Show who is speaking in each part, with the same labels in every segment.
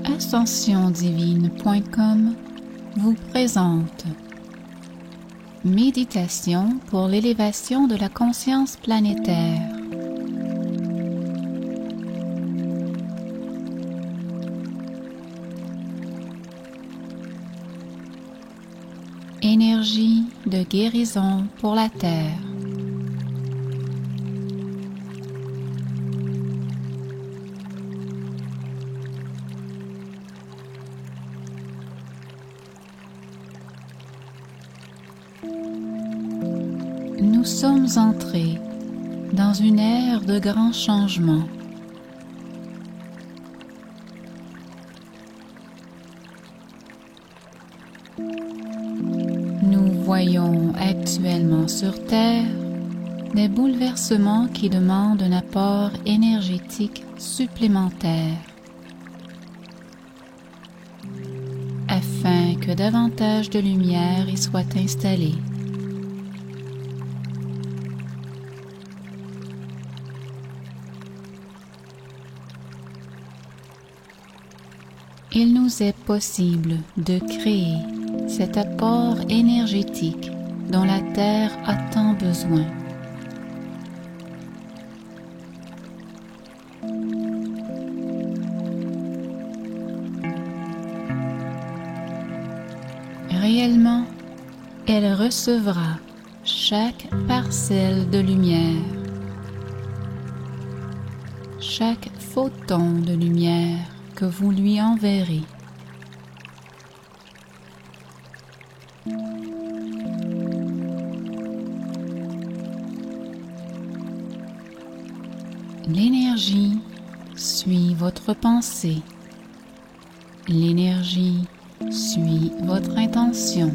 Speaker 1: Ascensiondivine.com vous présente Méditation pour l'élévation de la conscience planétaire. Énergie de guérison pour la Terre. Nous sommes entrés dans une ère de grands changements. Nous voyons actuellement sur Terre des bouleversements qui demandent un apport énergétique supplémentaire afin que davantage de lumière y soit installée. Il nous est possible de créer cet apport énergétique dont la Terre a tant besoin. Réellement, elle recevra chaque parcelle de lumière, chaque photon de lumière que vous lui enverrez. L'énergie suit votre pensée. L'énergie suit votre intention.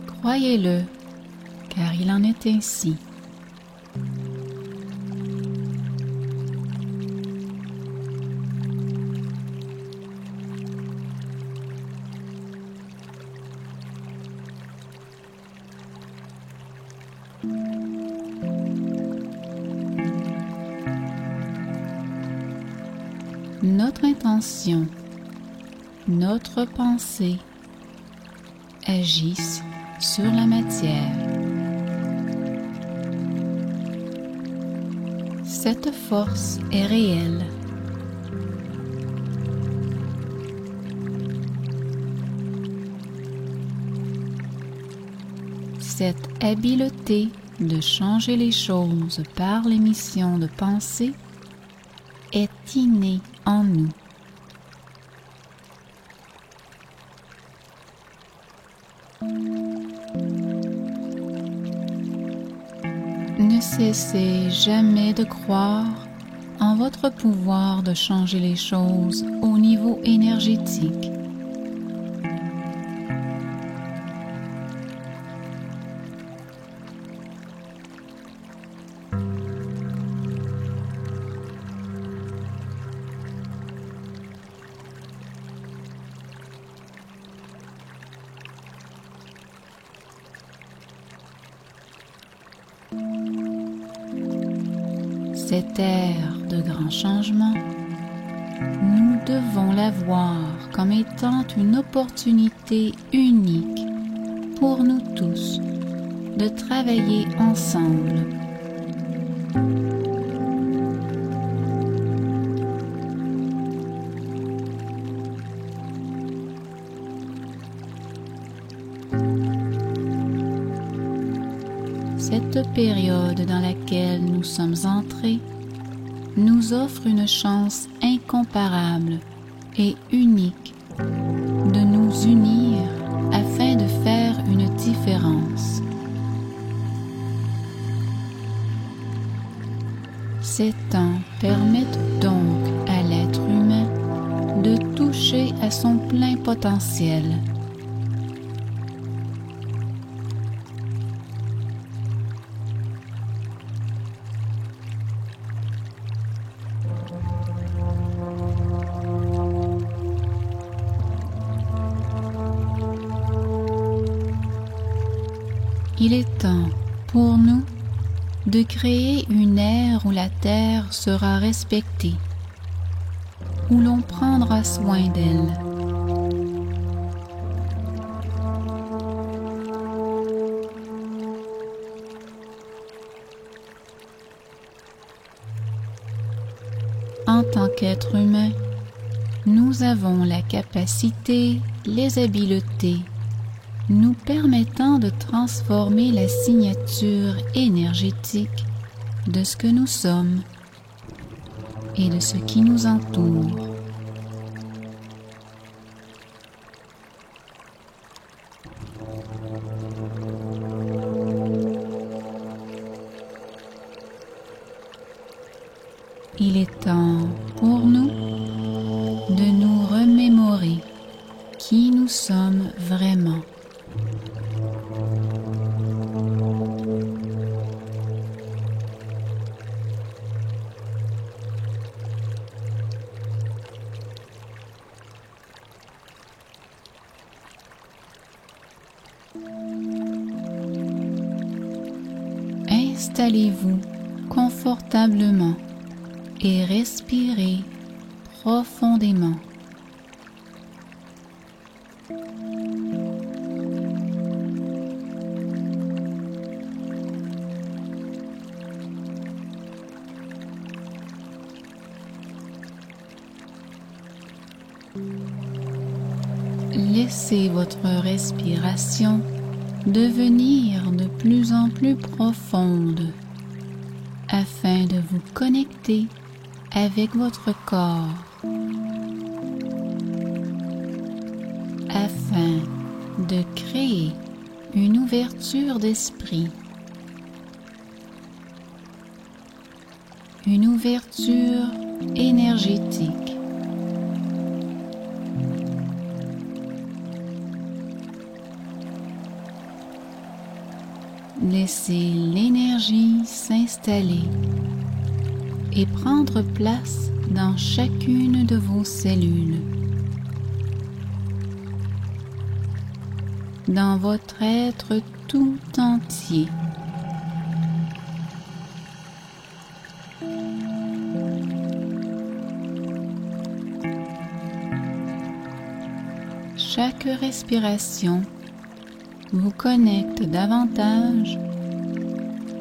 Speaker 1: Croyez-le, car il en est ainsi. Notre intention, notre pensée agissent sur la matière. Cette force est réelle. Cette habileté de changer les choses par l'émission de pensée est innée en nous. Ne cessez jamais de croire en votre pouvoir de changer les choses au niveau énergétique. Cette ère de grands changements, nous devons la voir comme étant une opportunité unique pour nous tous de travailler ensemble. Cette période dans laquelle nous sommes entrés nous offre une chance incomparable et unique de nous unir afin de faire une différence. Ces temps permettent donc à l'être humain de toucher à son plein potentiel. Il est temps pour nous de créer une ère où la Terre sera respectée, où l'on prendra soin d'elle. En tant qu'être humain, nous avons la capacité, les habiletés, nous permettant de transformer la signature énergétique de ce que nous sommes et de ce qui nous entoure. Il est temps pour nous de nous remémorer qui nous sommes vraiment. Installez-vous confortablement et respirez profondément. Laissez votre respiration devenir de plus en plus profonde afin de vous connecter avec votre corps, afin de créer une ouverture d'esprit, une ouverture énergétique. Laissez l'énergie s'installer et prendre place dans chacune de vos cellules, dans votre être tout entier. Chaque respiration vous connecte davantage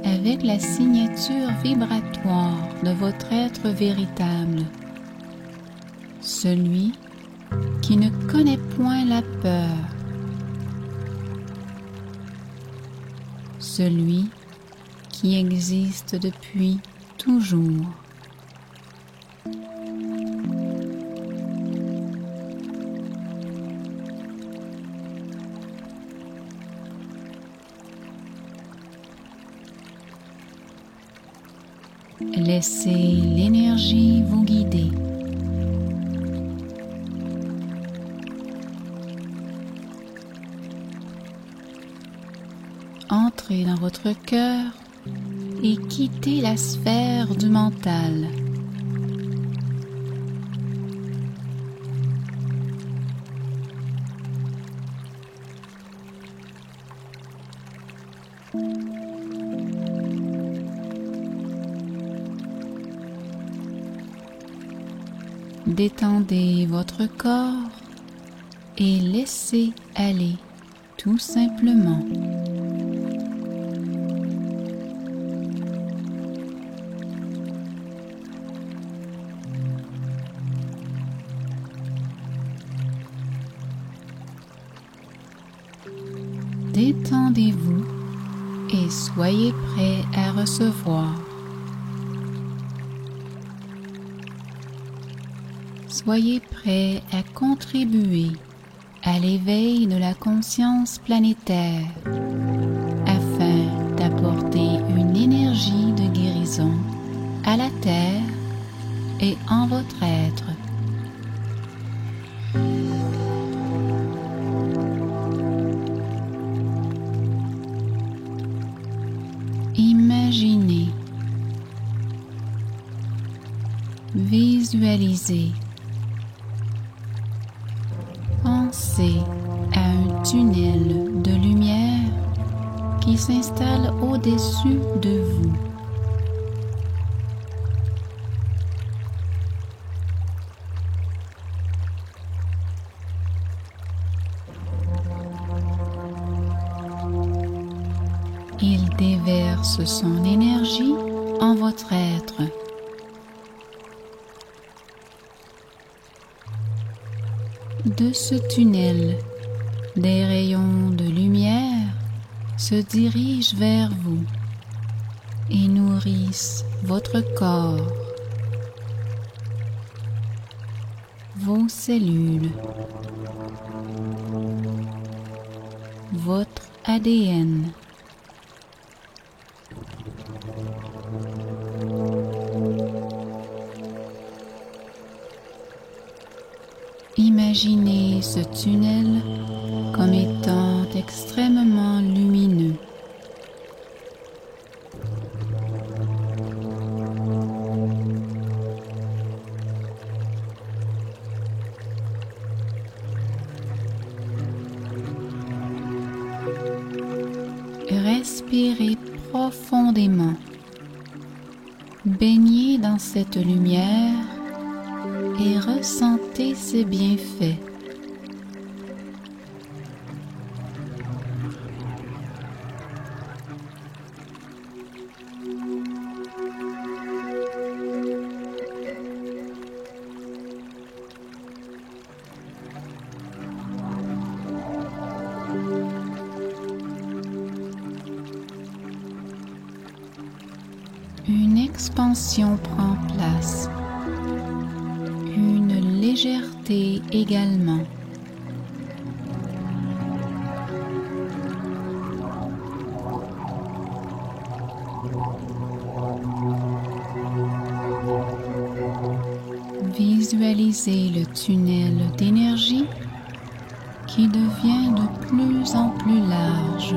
Speaker 1: avec la signature vibratoire de votre être véritable, celui qui ne connaît point la peur, celui qui existe depuis toujours. Laissez l'énergie vous guider. Entrez dans votre cœur et quittez la sphère du mental. Détendez votre corps et laissez aller tout simplement. Détendez-vous et soyez prêt à recevoir. Soyez prêt à contribuer à l'éveil de la conscience planétaire afin d'apporter une énergie de guérison à la Terre et en votre être. Imaginez, visualisez, pensez à un tunnel de lumière qui s'installe au-dessus de vous. disperse son énergie en votre être. De ce tunnel, des rayons de lumière se dirigent vers vous et nourrissent votre corps, vos cellules, votre ADN. Imaginez ce tunnel comme étant extrêmement lumineux. Respirez profondément. Baignez dans cette lumière et ressentez ses bienfaits. Une expansion prend place, une légèreté également. Visualisez le tunnel d'énergie qui devient de plus en plus large.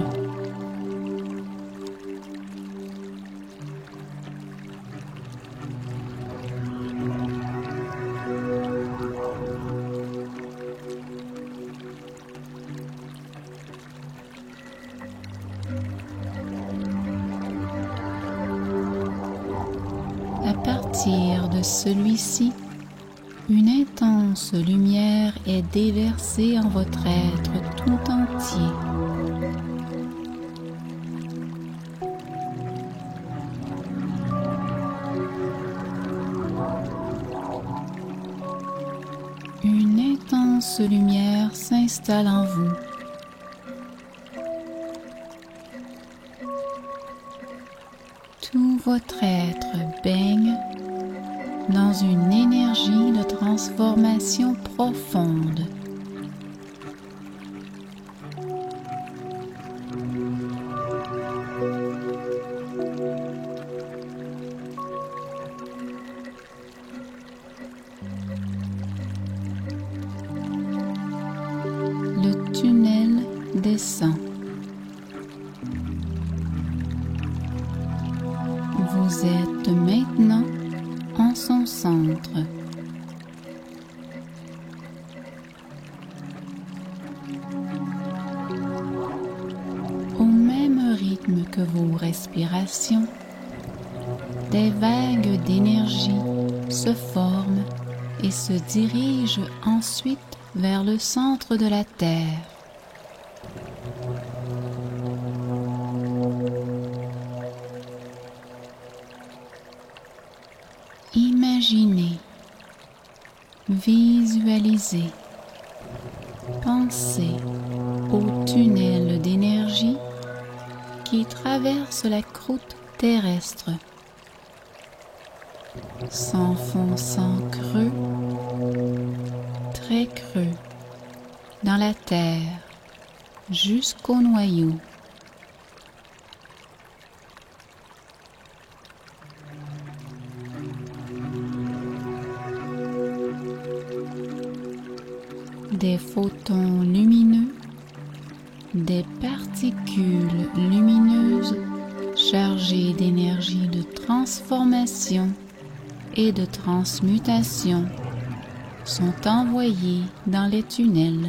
Speaker 1: À partir de celui-ci, une intense lumière est déversée en votre être tout entier. Une intense lumière s'installe en vous. Tout votre être baigne dans une énergie de transformation profonde. Le tunnel descend. Vous êtes maintenant en son centre. Au même rythme que vos respirations, des vagues d'énergie se forment et se dirigent ensuite vers le centre de la Terre. Imaginez, visualisez, pensez au tunnel d'énergie qui traverse la croûte terrestre, s'enfonçant creux, très creux, dans la terre jusqu'au noyau. Des photons lumineux, des particules lumineuses chargées d'énergie de transformation et de transmutation sont envoyées dans les tunnels.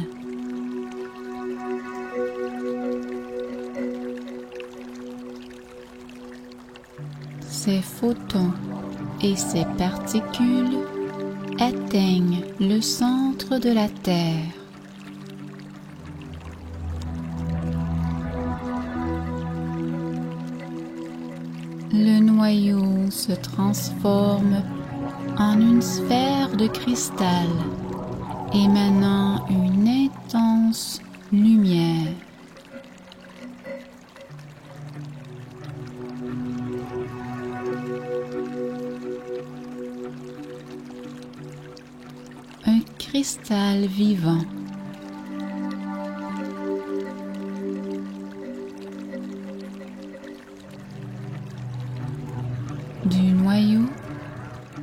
Speaker 1: Ces photons et ces particules atteignent le centre de la Terre. Le noyau se transforme en une sphère de cristal émanant une intense lumière. Un cristal vivant. Du noyau,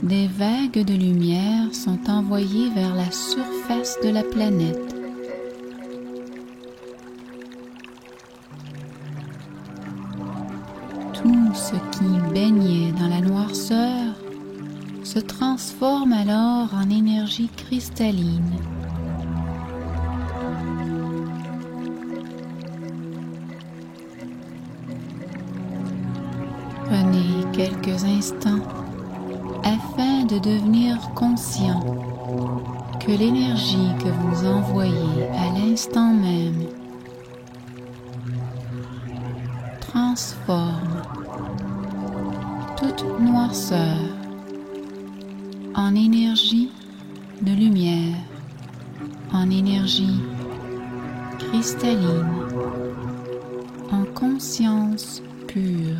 Speaker 1: des vagues de lumière sont envoyées vers la surface de la planète. Tout ce qui baignait dans la noirceur se transforme alors en énergie cristalline. Prenez quelques instants afin de devenir conscient que l'énergie que vous envoyez à l'instant même transforme toute noirceur en énergie de lumière, en énergie cristalline, en conscience pure.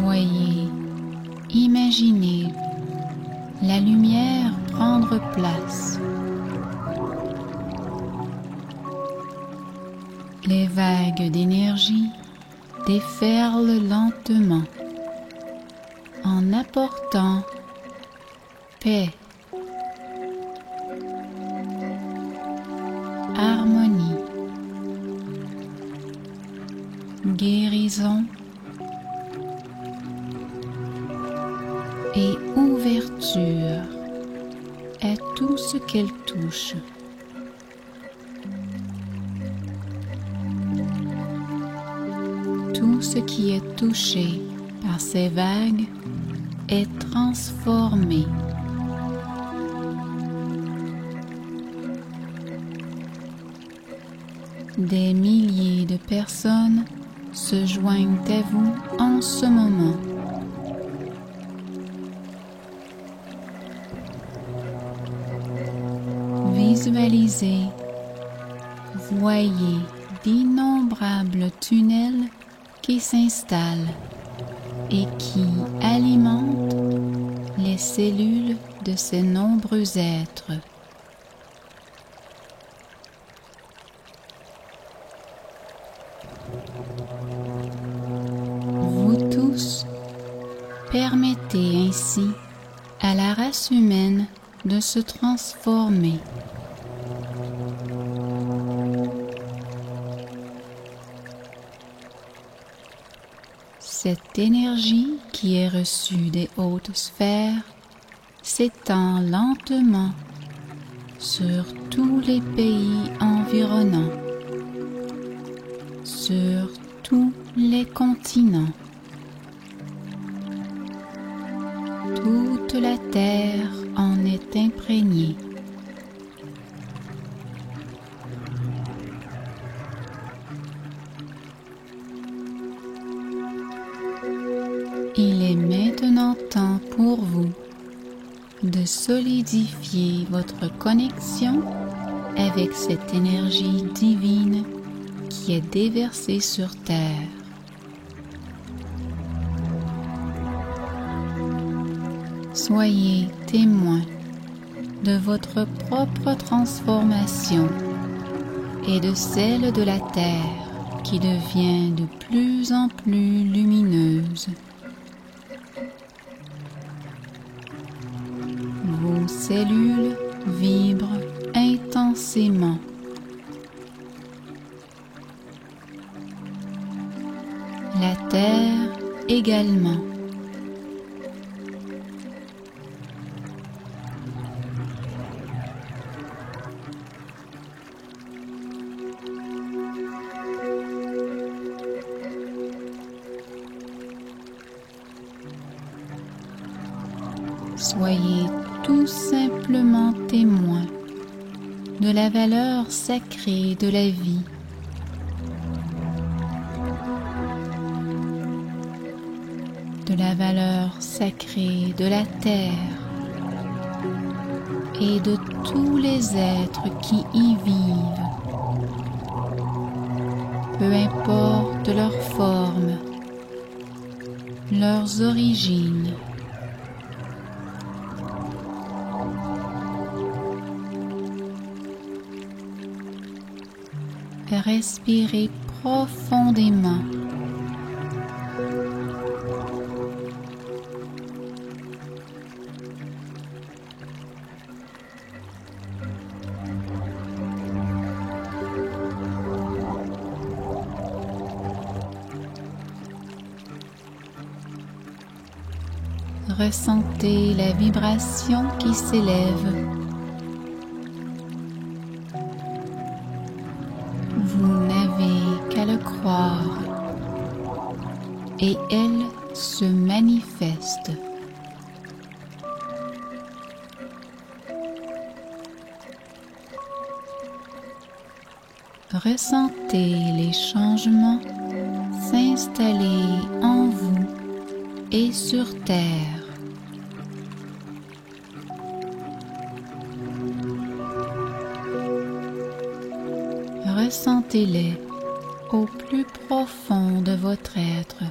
Speaker 1: Voyez, imaginez la lumière prendre place. Les vagues d'énergie déferlent lentement en apportant paix, harmonie, guérison et ouverture à tout ce qu'elle touche. Tout ce qui est touché par ces vagues est transformé. Des milliers de personnes se joignent à vous en ce moment. Visualisez, voyez d'innombrables tunnels qui s'installent et qui alimentent les cellules de ces nombreux êtres. Vous tous permettez ainsi à la race humaine de se transformer. Cette énergie qui est reçue des hautes sphères s'étend lentement sur tous les pays environnants, sur tous les continents. Toute la terre en est imprégnée. Il est maintenant temps pour vous de solidifier votre connexion avec cette énergie divine qui est déversée sur Terre. Soyez témoin de votre propre transformation et de celle de la Terre qui devient de plus en plus lumineuse. Vos cellules vibrent intensément. La Terre également. Soyez tout simplement témoin de la valeur sacrée de la vie. De la valeur sacrée de la terre et de tous les êtres qui y vivent, peu importe leur forme, leurs origines. Respirez profondément. Ressentez la vibration qui s'élève. Vous n'avez qu'à le croire et elle se manifeste. Ressentez les changements s'installer en vous et sur terre. Ressentez-les au plus profond de votre être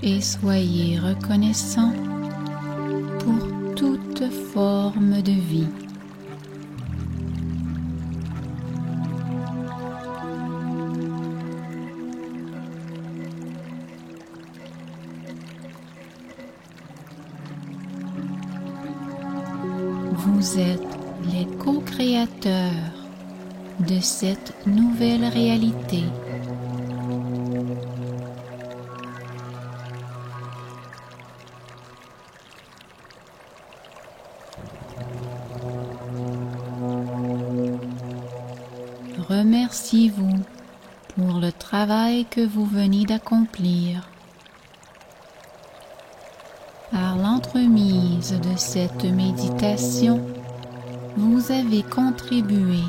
Speaker 1: et soyez reconnaissant pour toute forme de vie. Vous êtes les co-créateurs de cette nouvelle réalité. Remerciez-vous pour le travail que vous venez d'accomplir. Par l'entremise de cette méditation, vous avez contribué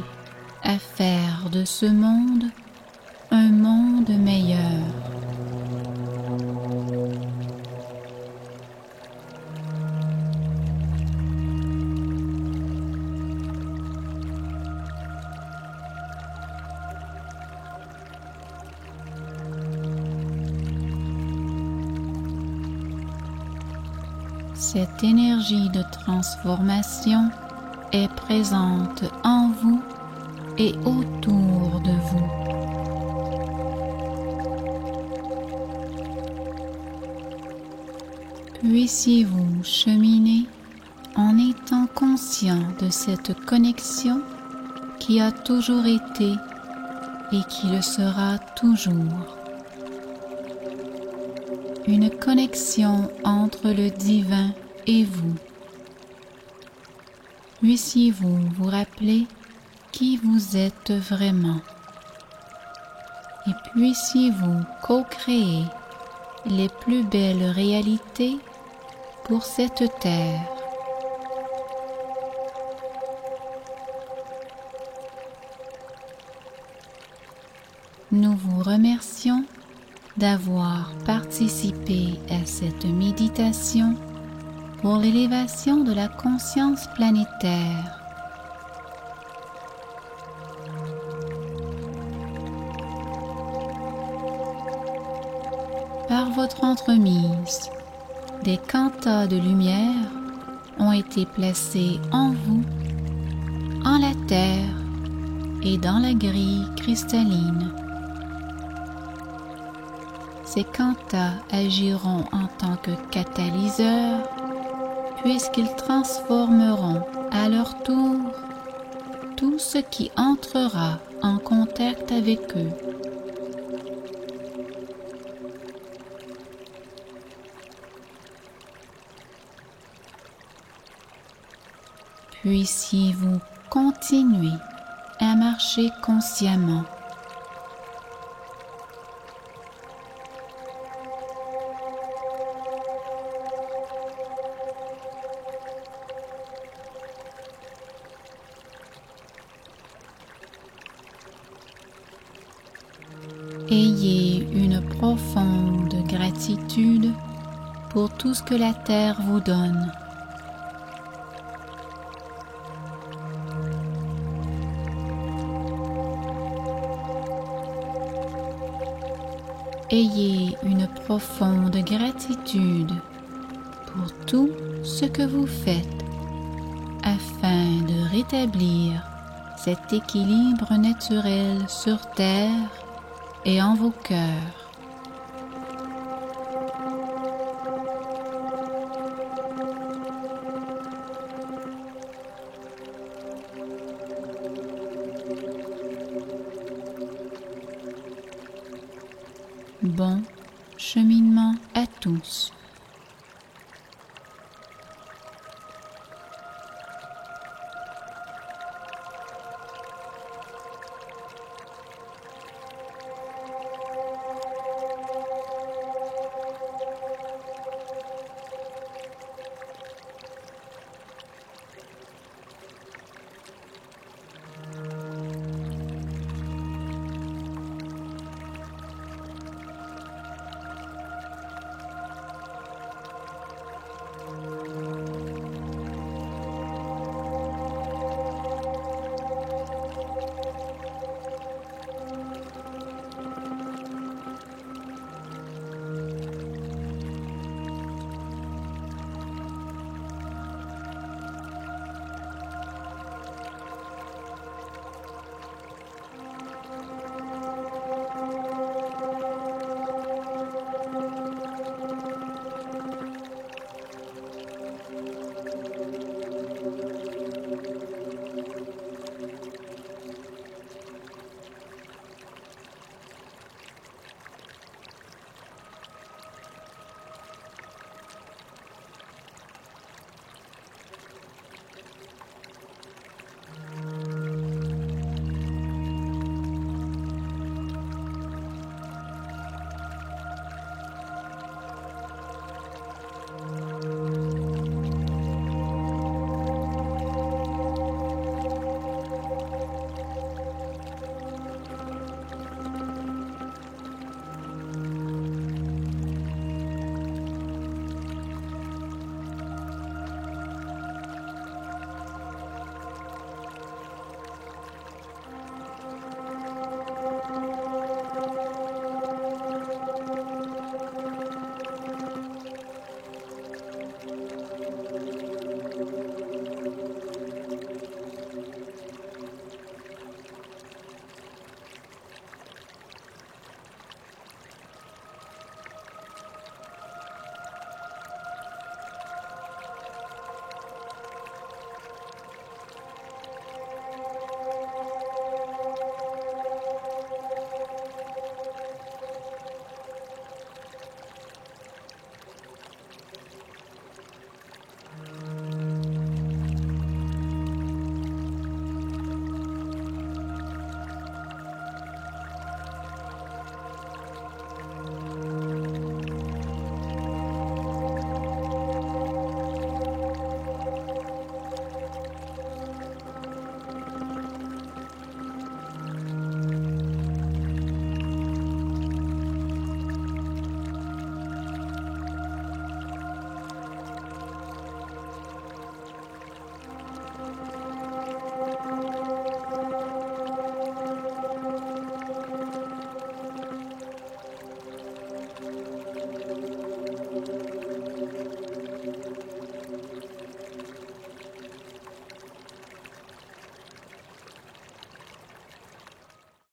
Speaker 1: à faire de ce monde un monde meilleur. Cette énergie de transformation est présente en vous et autour de vous. Puissiez-vous cheminer en étant conscient de cette connexion qui a toujours été et qui le sera toujours. Une connexion entre le divin et vous. Puissiez-vous vous rappeler qui vous êtes vraiment et puissiez-vous co-créer les plus belles réalités pour cette terre. Nous vous remercions d'avoir participé à cette méditation pour l'élévation de la conscience planétaire. Par votre entremise, des quantas de lumière ont été placés en vous, en la terre et dans la grille cristalline. Ces quantas agiront en tant que catalyseurs puisqu'ils transformeront à leur tour tout ce qui entrera en contact avec eux. Puissiez-vous continuer à marcher consciemment. Ayez une profonde gratitude pour tout ce que la Terre vous donne. Ayez une profonde gratitude pour tout ce que vous faites afin de rétablir cet équilibre naturel sur Terre et en vos cœurs. Bon cheminement à tous.